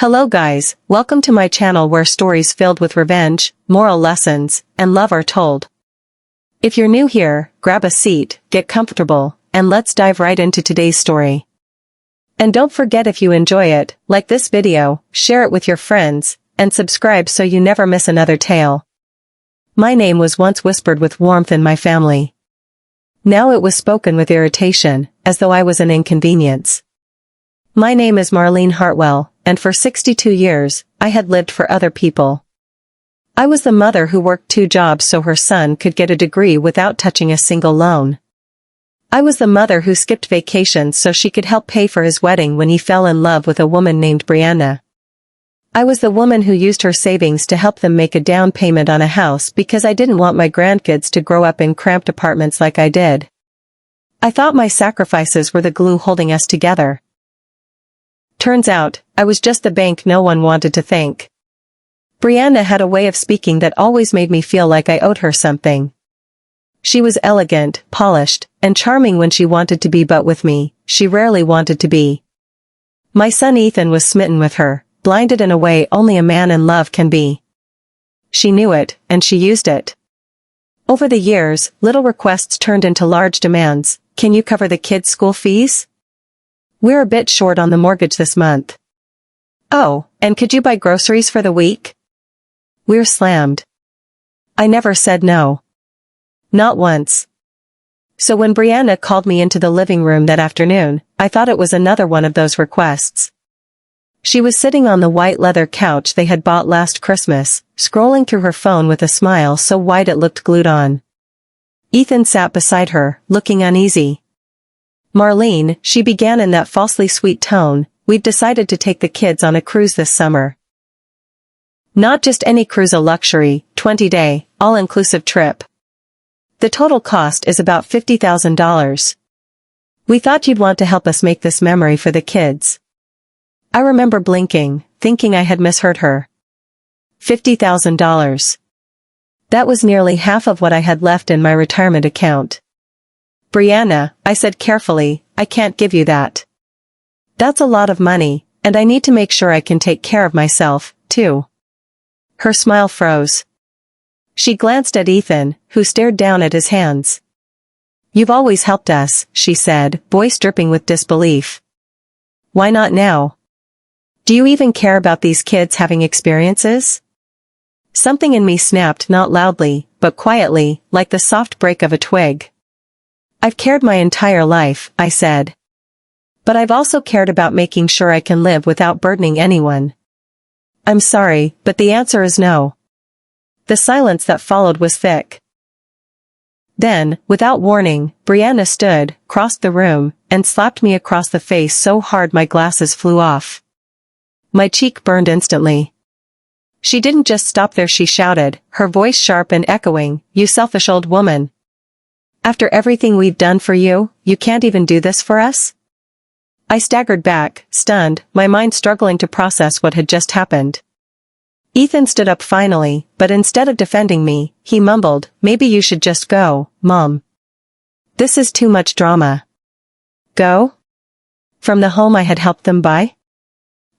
Hello guys, welcome to my channel where stories filled with revenge, moral lessons, and love are told. If you're new here, grab a seat, get comfortable, and let's dive right into today's story. And don't forget, if you enjoy it, like this video, share it with your friends, and subscribe so you never miss another tale. My name was once whispered with warmth in my family. Now it was spoken with irritation, as though I was an inconvenience. My name is Marlene Hartwell, and for 62 years, I had lived for other people. I was the mother who worked 2 jobs so her son could get a degree without touching a single loan. I was the mother who skipped vacations so she could help pay for his wedding when he fell in love with a woman named Brianna. I was the woman who used her savings to help them make a down payment on a house because I didn't want my grandkids to grow up in cramped apartments like I did. I thought my sacrifices were the glue holding us together. Turns out, I was just the bank no one wanted to thank. Brianna had a way of speaking that always made me feel like I owed her something. She was elegant, polished, and charming when she wanted to be, but with me, she rarely wanted to be. My son Ethan was smitten with her, blinded in a way only a man in love can be. She knew it, and she used it. Over the years, little requests turned into large demands. Can you cover the kids' school fees? We're a bit short on the mortgage this month. Oh, and could you buy groceries for the week? We're slammed. I never said no. Not once. So when Brianna called me into the living room that afternoon, I thought it was another one of those requests. She was sitting on the white leather couch they had bought last Christmas, scrolling through her phone with a smile so wide it looked glued on. Ethan sat beside her, looking uneasy. Marlene, she began in that falsely sweet tone, we've decided to take the kids on a cruise this summer. Not just any cruise, a luxury, 20-day, all-inclusive trip. The total cost is about $50,000. We thought you'd want to help us make this memory for the kids. I remember blinking, thinking I had misheard her. $50,000. That was nearly half of what I had left in my retirement account. Brianna, I said carefully, I can't give you that. That's a lot of money, and I need to make sure I can take care of myself, too. Her smile froze. She glanced at Ethan, who stared down at his hands. You've always helped us, she said, voice dripping with disbelief. Why not now? Do you even care about these kids having experiences? Something in me snapped, not loudly, but quietly, like the soft break of a twig. I've cared my entire life, I said. But I've also cared about making sure I can live without burdening anyone. I'm sorry, but the answer is no. The silence that followed was thick. Then, without warning, Brianna stood, crossed the room, and slapped me across the face so hard my glasses flew off. My cheek burned instantly. She didn't just stop there, she shouted, her voice sharp and echoing, you selfish old woman. After everything we've done for you, you can't even do this for us? I staggered back, stunned, my mind struggling to process what had just happened. Ethan stood up finally, but instead of defending me, he mumbled, maybe you should just go, Mom. This is too much drama. Go? From the home I had helped them buy?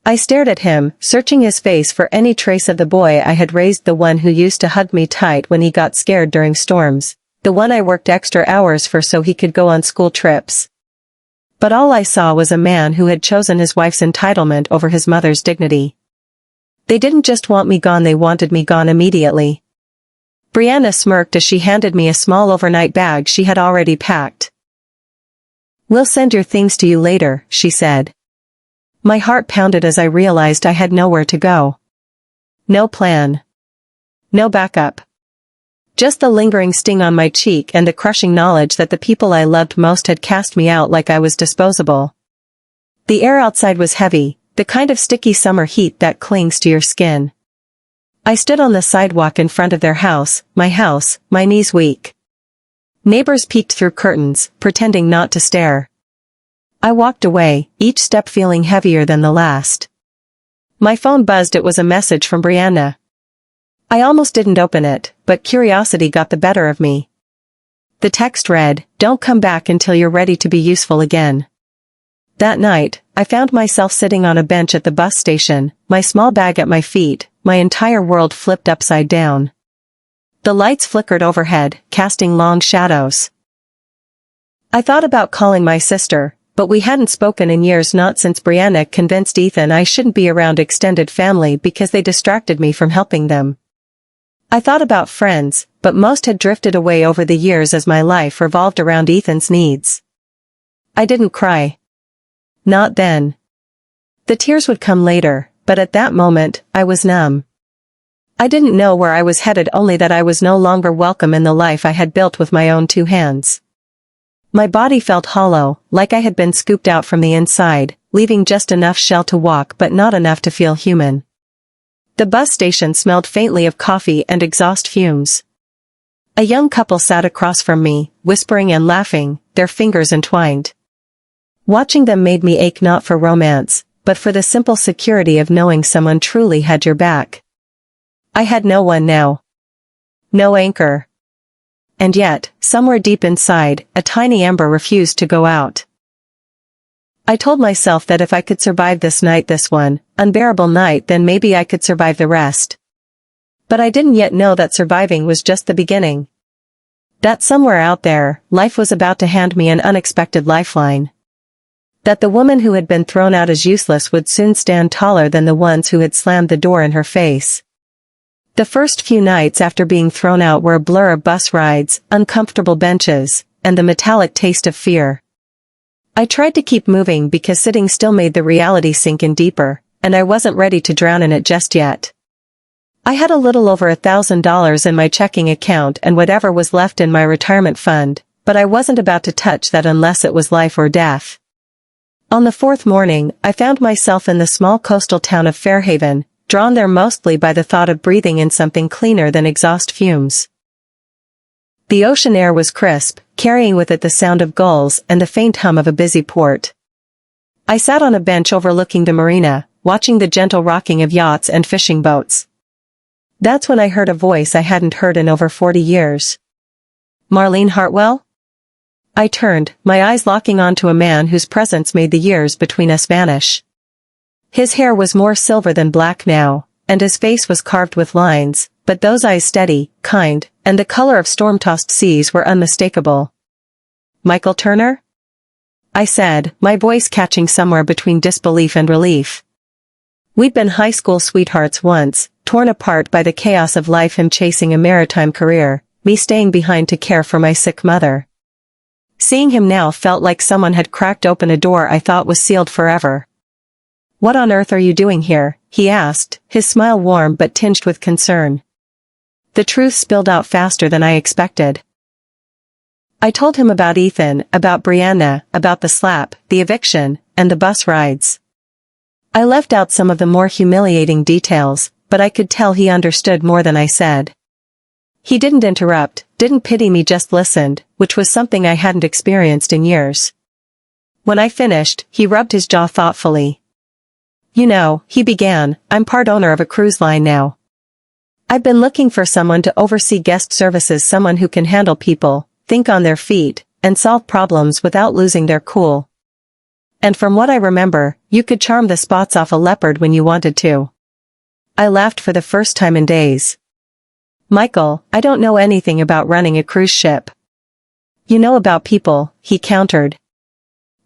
I stared at him, searching his face for any trace of the boy I had raised, the one who used to hug me tight when he got scared during storms. The one I worked extra hours for so he could go on school trips. But all I saw was a man who had chosen his wife's entitlement over his mother's dignity. They didn't just want me gone, they wanted me gone immediately. Brianna smirked as she handed me a small overnight bag she had already packed. We'll send your things to you later, she said. My heart pounded as I realized I had nowhere to go. No plan. No backup. Just the lingering sting on my cheek and the crushing knowledge that the people I loved most had cast me out like I was disposable. The air outside was heavy, the kind of sticky summer heat that clings to your skin. I stood on the sidewalk in front of their house, my knees weak. Neighbors peeked through curtains, pretending not to stare. I walked away, each step feeling heavier than the last. My phone buzzed, it was a message from Brianna. I almost didn't open it, but curiosity got the better of me. The text read, "Don't come back until you're ready to be useful again." That night, I found myself sitting on a bench at the bus station, my small bag at my feet, my entire world flipped upside down. The lights flickered overhead, casting long shadows. I thought about calling my sister, but we hadn't spoken in years, not since Brianna convinced Ethan I shouldn't be around extended family because they distracted me from helping them. I thought about friends, but most had drifted away over the years as my life revolved around Ethan's needs. I didn't cry. Not then. The tears would come later, but at that moment, I was numb. I didn't know where I was headed, only that I was no longer welcome in the life I had built with my own 2 hands. My body felt hollow, like I had been scooped out from the inside, leaving just enough shell to walk but not enough to feel human. The bus station smelled faintly of coffee and exhaust fumes. A young couple sat across from me, whispering and laughing, their fingers entwined. Watching them made me ache, not for romance, but for the simple security of knowing someone truly had your back. I had no one now. No anchor. And yet, somewhere deep inside, a tiny ember refused to go out. I told myself that if I could survive this night, this one unbearable night, then maybe I could survive the rest. But I didn't yet know that surviving was just the beginning. That somewhere out there, life was about to hand me an unexpected lifeline. That the woman who had been thrown out as useless would soon stand taller than the ones who had slammed the door in her face. The first few nights after being thrown out were a blur of bus rides, uncomfortable benches, and the metallic taste of fear. I tried to keep moving because sitting still made the reality sink in deeper, and I wasn't ready to drown in it just yet. I had a little over $1,000 in my checking account and whatever was left in my retirement fund, but I wasn't about to touch that unless it was life or death. On the 4th morning, I found myself in the small coastal town of Fairhaven, drawn there mostly by the thought of breathing in something cleaner than exhaust fumes. The ocean air was crisp, carrying with it the sound of gulls and the faint hum of a busy port. I sat on a bench overlooking the marina, watching the gentle rocking of yachts and fishing boats. That's when I heard a voice I hadn't heard in over 40 years. "Marlene Hartwell?" I turned, my eyes locking onto a man whose presence made the years between us vanish. His hair was more silver than black now, and his face was carved with lines, but those eyes steady, kind, and the color of storm-tossed seas were unmistakable. "Michael Turner?" I said, my voice catching somewhere between disbelief and relief. We'd been high school sweethearts once, torn apart by the chaos of life, him chasing a maritime career, me staying behind to care for my sick mother. Seeing him now felt like someone had cracked open a door I thought was sealed forever. "What on earth are you doing here?" he asked, his smile warm but tinged with concern. The truth spilled out faster than I expected. I told him about Ethan, about Brianna, about the slap, the eviction, and the bus rides. I left out some of the more humiliating details, but I could tell he understood more than I said. He didn't interrupt, didn't pity me, just listened, which was something I hadn't experienced in years. When I finished, he rubbed his jaw thoughtfully. "You know," he began, "I'm part owner of a cruise line now. I've been looking for someone to oversee guest services, someone who can handle people, think on their feet, and solve problems without losing their cool. And from what I remember, you could charm the spots off a leopard when you wanted to." I laughed for the first time in days. "Michael, I don't know anything about running a cruise ship." "You know about people," he countered.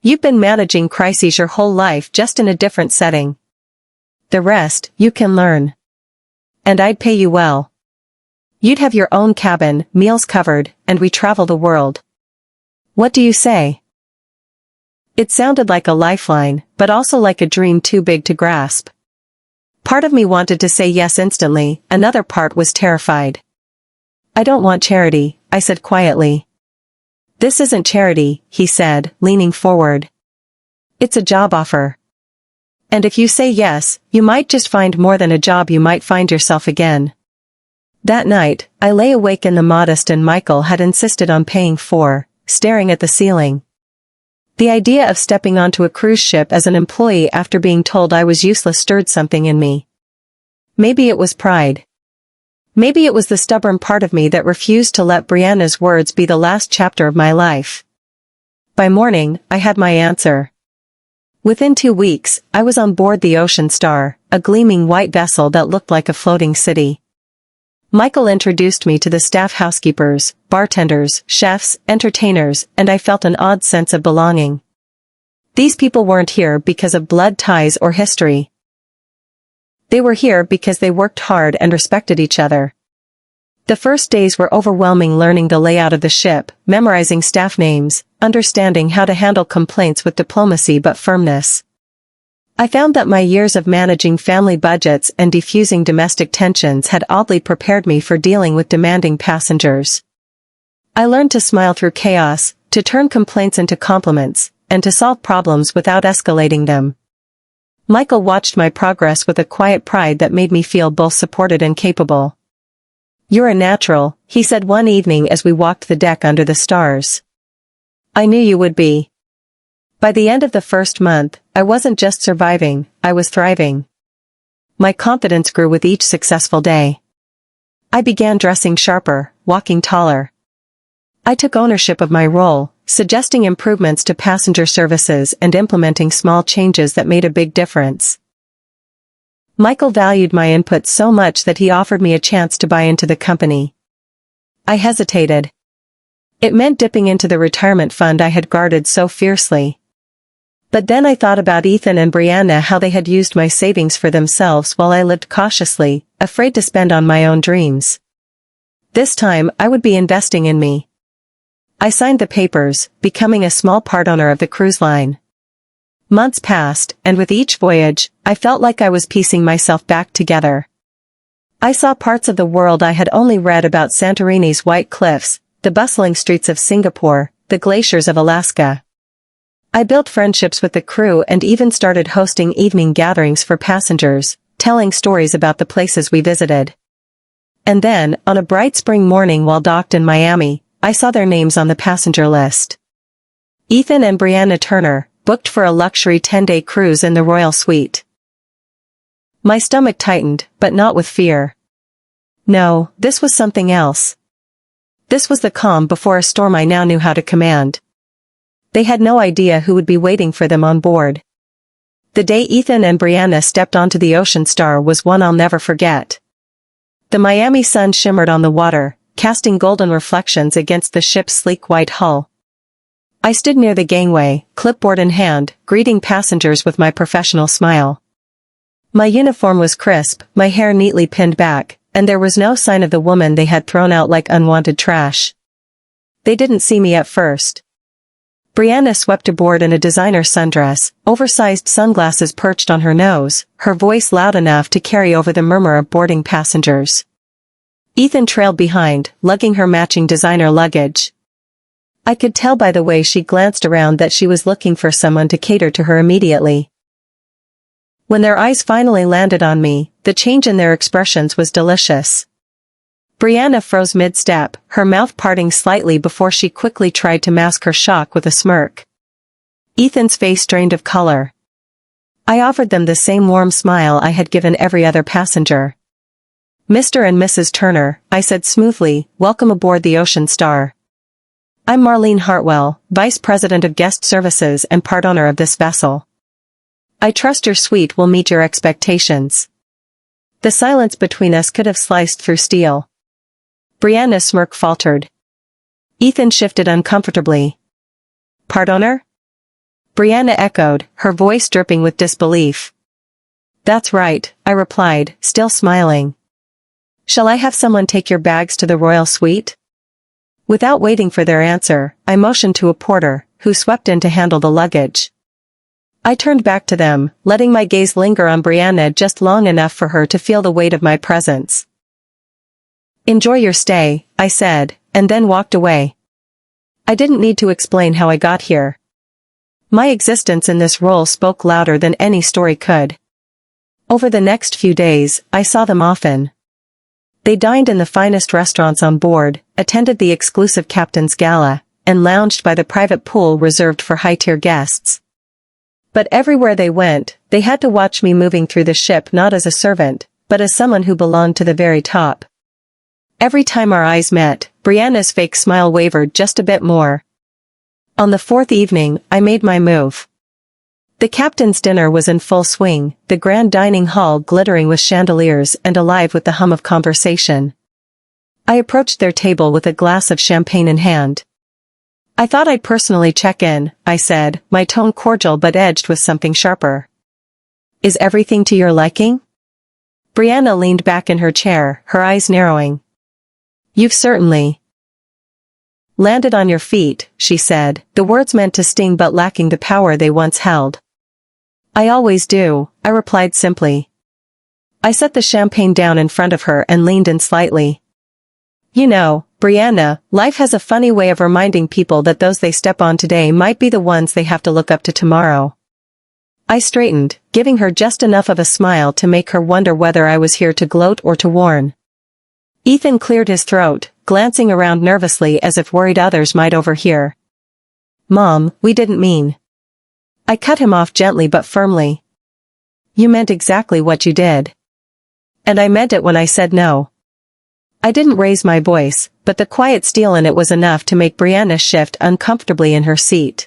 "You've been managing crises your whole life, just in a different setting. The rest, you can learn. And I'd pay you well. You'd have your own cabin, meals covered, and we travel the world. What do you say?" It sounded like a lifeline, but also like a dream too big to grasp. Part of me wanted to say yes instantly, another part was terrified. "I don't want charity," I said quietly. "This isn't charity," he said, leaning forward. "It's a job offer. And if you say yes, you might just find more than a job, you might find yourself again." That night, I lay awake in the modest and Michael had insisted on paying for, staring at the ceiling. The idea of stepping onto a cruise ship as an employee after being told I was useless stirred something in me. Maybe it was pride. Maybe it was the stubborn part of me that refused to let Brianna's words be the last chapter of my life. By morning, I had my answer. Within 2 weeks, I was on board the Ocean Star, a gleaming white vessel that looked like a floating city. Michael introduced me to the staff housekeepers, bartenders, chefs, entertainers, and I felt an odd sense of belonging. These people weren't here because of blood ties or history. They were here because they worked hard and respected each other. The first days were overwhelming, learning the layout of the ship, memorizing staff names, understanding how to handle complaints with diplomacy but firmness. I found that my years of managing family budgets and diffusing domestic tensions had oddly prepared me for dealing with demanding passengers. I learned to smile through chaos, to turn complaints into compliments, and to solve problems without escalating them. Michael watched my progress with a quiet pride that made me feel both supported and capable. "You're a natural," he said one evening as we walked the deck under the stars. "I knew you would be." By the end of the first month, I wasn't just surviving, I was thriving. My confidence grew with each successful day. I began dressing sharper, walking taller. I took ownership of my role, suggesting improvements to passenger services and implementing small changes that made a big difference. Michael valued my input so much that he offered me a chance to buy into the company. I hesitated. It meant dipping into the retirement fund I had guarded so fiercely. But then I thought about Ethan and Brianna, how they had used my savings for themselves while I lived cautiously, afraid to spend on my own dreams. This time, I would be investing in me. I signed the papers, becoming a small part owner of the cruise line. Months passed, and with each voyage, I felt like I was piecing myself back together. I saw parts of the world I had only read about: Santorini's white cliffs, the bustling streets of Singapore, the glaciers of Alaska. I built friendships with the crew and even started hosting evening gatherings for passengers, telling stories about the places we visited. And then, on a bright spring morning while docked in Miami, I saw their names on the passenger list. Ethan and Brianna Turner, booked for a luxury 10-day cruise in the Royal Suite. My stomach tightened, but not with fear. No, this was something else. This was the calm before a storm I now knew how to command. They had no idea who would be waiting for them on board. The day Ethan and Brianna stepped onto the Ocean Star was one I'll never forget. The Miami sun shimmered on the water, casting golden reflections against the ship's sleek white hull. I stood near the gangway, clipboard in hand, greeting passengers with my professional smile. My uniform was crisp, my hair neatly pinned back, and there was no sign of the woman they had thrown out like unwanted trash. They didn't see me at first. Brianna swept aboard in a designer sundress, oversized sunglasses perched on her nose, her voice loud enough to carry over the murmur of boarding passengers. Ethan trailed behind, lugging her matching designer luggage. I could tell by the way she glanced around that she was looking for someone to cater to her immediately. When their eyes finally landed on me, the change in their expressions was delicious. Brianna froze mid-step, her mouth parting slightly before she quickly tried to mask her shock with a smirk. Ethan's face drained of color. I offered them the same warm smile I had given every other passenger. "Mr. and Mrs. Turner," I said smoothly, "welcome aboard the Ocean Star. I'm Marlene Hartwell, Vice President of Guest Services and part owner of this vessel. I trust your suite will meet your expectations." The silence between us could have sliced through steel. Brianna's smirk faltered. Ethan shifted uncomfortably. "Part owner?" Brianna echoed, her voice dripping with disbelief. "That's right," I replied, still smiling. "Shall I have someone take your bags to the Royal Suite?" Without waiting for their answer, I motioned to a porter, who swept in to handle the luggage. I turned back to them, letting my gaze linger on Brianna just long enough for her to feel the weight of my presence. "Enjoy your stay," I said, and then walked away. I didn't need to explain how I got here. My existence in this role spoke louder than any story could. Over the next few days, I saw them often. They dined in the finest restaurants on board, attended the exclusive captain's gala, and lounged by the private pool reserved for high-tier guests. But everywhere they went, they had to watch me moving through the ship not as a servant, but as someone who belonged to the very top. Every time our eyes met, Brianna's fake smile wavered just a bit more. On the fourth evening, I made my move. The captain's dinner was in full swing, the grand dining hall glittering with chandeliers and alive with the hum of conversation. I approached their table with a glass of champagne in hand. "I thought I'd personally check in," I said, my tone cordial but edged with something sharper. "Is everything to your liking?" Brianna leaned back in her chair, her eyes narrowing. "You've certainly landed on your feet," she said, the words meant to sting but lacking the power they once held. "I always do," I replied simply. I set the champagne down in front of her and leaned in slightly. "You know, Brianna, life has a funny way of reminding people that those they step on today might be the ones they have to look up to tomorrow." I straightened, giving her just enough of a smile to make her wonder whether I was here to gloat or to warn. Ethan cleared his throat, glancing around nervously as if worried others might overhear. "Mom, we didn't mean." I cut him off gently but firmly. "You meant exactly what you did. And I meant it when I said no." I didn't raise my voice, but the quiet steel in it was enough to make Brianna shift uncomfortably in her seat.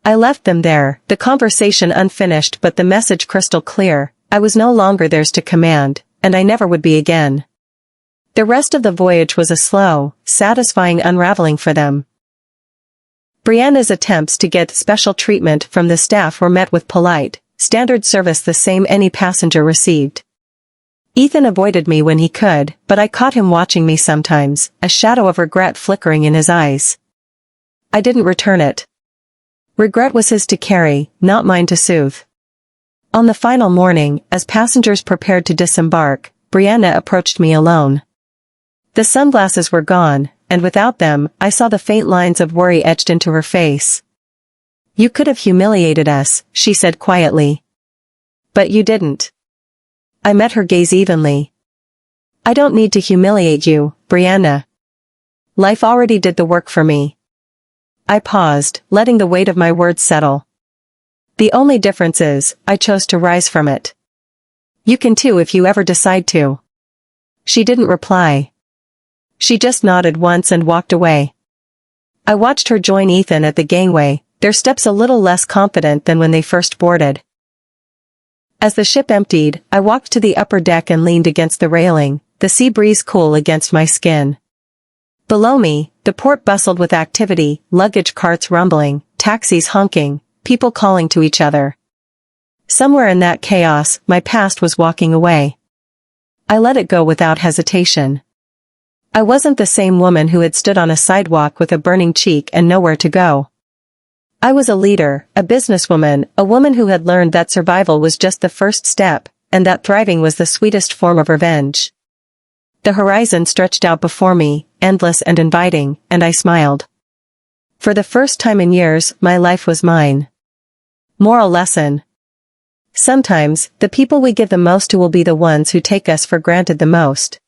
I left them there, the conversation unfinished but the message crystal clear. I was no longer theirs to command, and I never would be again. The rest of the voyage was a slow, satisfying unraveling for them. Brianna's attempts to get special treatment from the staff were met with polite, standard service the same any passenger received. Ethan avoided me when he could, but I caught him watching me sometimes, a shadow of regret flickering in his eyes. I didn't return it. Regret was his to carry, not mine to soothe. On the final morning, as passengers prepared to disembark, Brianna approached me alone. The sunglasses were gone, and without them, I saw the faint lines of worry etched into her face. "You could have humiliated us," she said quietly. "But you didn't." I met her gaze evenly. "I don't need to humiliate you, Brianna. Life already did the work for me." I paused, letting the weight of my words settle. "The only difference is, I chose to rise from it. You can too if you ever decide to." She didn't reply. She just nodded once and walked away. I watched her join Ethan at the gangway, their steps a little less confident than when they first boarded. As the ship emptied, I walked to the upper deck and leaned against the railing, the sea breeze cool against my skin. Below me, the port bustled with activity, luggage carts rumbling, taxis honking, people calling to each other. Somewhere in that chaos, my past was walking away. I let it go without hesitation. I wasn't the same woman who had stood on a sidewalk with a burning cheek and nowhere to go. I was a leader, a businesswoman, a woman who had learned that survival was just the first step, and that thriving was the sweetest form of revenge. The horizon stretched out before me, endless and inviting, and I smiled. For the first time in years, my life was mine. Moral lesson. Sometimes, the people we give the most to will be the ones who take us for granted the most.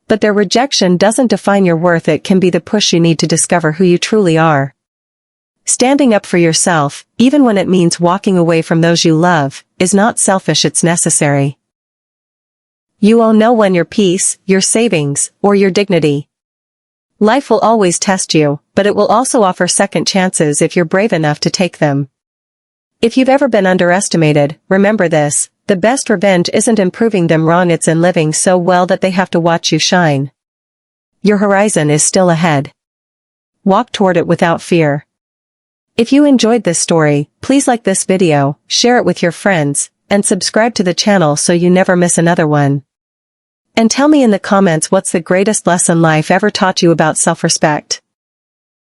But their rejection doesn't define your worth. It can be the push you need to discover who you truly are. Standing up for yourself, even when it means walking away from those you love, is not selfish, it's necessary. You owe no one your peace, your savings, or your dignity. Life will always test you, but it will also offer second chances if you're brave enough to take them. If you've ever been underestimated, remember this: the best revenge isn't in proving them wrong, it's in living so well that they have to watch you shine. Your horizon is still ahead. Walk toward it without fear. If you enjoyed this story, please like this video, share it with your friends, and subscribe to the channel so you never miss another one. And tell me in the comments what's the greatest lesson life ever taught you about self-respect.